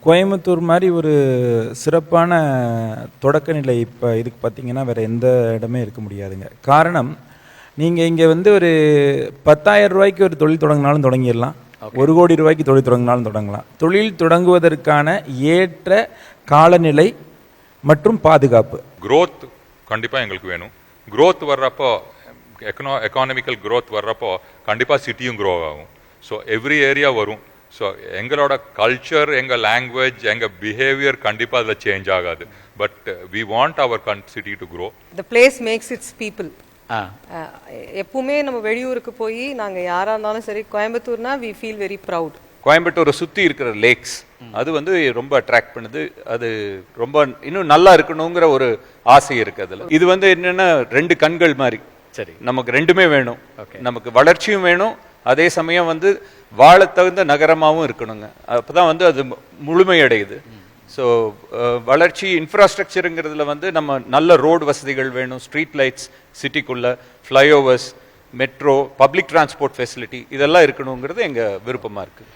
கோயம்புத்தூர் மாதிரி ஒரு சிறப்பான தொடக்க நிலை இப்போ இதுக்கு பார்த்தீங்கன்னா வேறு எந்த இடமே இருக்க முடியாதுங்க. காரணம், நீங்கள் இங்கே வந்து ஒரு 10,000 ரூபாய்க்கு ஒரு தொழில் தொடங்கினாலும் தொடங்கிடலாம், 1 கோடி ரூபாய்க்கு தொழில் தொடங்கினாலும் தொடங்கலாம். தொழில் தொடங்குவதற்கான ஏற்ற காலநிலை மற்றும் பாதுகாப்பு, growth கண்டிப்பாக எங்களுக்கு வேணும். growth வர்றப்போ, எக்கானமிக்கல் growth வர்றப்போ கண்டிப்பாக சிட்டியும் க்ரோ ஆகும். ஸோ எவ்ரி ஏரியா வரும். ஸோ எங்களோட கல்ச்சர், எங்கள் லாங்குவேஜ், எங்கள் பிஹேவியர் கண்டிப்பாக அதில் சேஞ்ச் ஆகாது. But we want our city to grow. The place makes its people. எப்பவுமே நம்ம வெளியூருக்கு போய் நாங்கள் யாராக இருந்தாலும் சரி, கோயம்புத்தூர்னா வி ஃபீல் வெரி ப்ரவுட். கோயம்புத்தூரை சுற்றி இருக்கிற லேக்ஸ் அது வந்து ரொம்ப அட்ராக்ட் பண்ணுது. அது ரொம்ப இன்னும் நல்லா இருக்கணுங்கிற ஒரு ஆசை இருக்கு அதில். இது வந்து என்னன்னா 2 கண்கள் மாதிரி. சரி, நமக்கு 2மே வேணும். நமக்கு வளர்ச்சியும் வேணும், அதே சமயம் வந்து வாழ தகுந்த நகரமாகவும் இருக்கணுங்க. அப்போதான் வந்து அது முழுமையடையுது. ஸோ வளர்ச்சி இன்ஃப்ராஸ்ட்ரக்சருங்கிறதுல வந்து நம்ம நல்ல ரோடு வசதிகள் வேணும், ஸ்ட்ரீட் லைட்ஸ் சிட்டிக்குள்ள, flyovers, metro, public transport facility இதெல்லாம் இருக்கணுங்கிறது எங்கள் விருப்பமாக இருக்குது.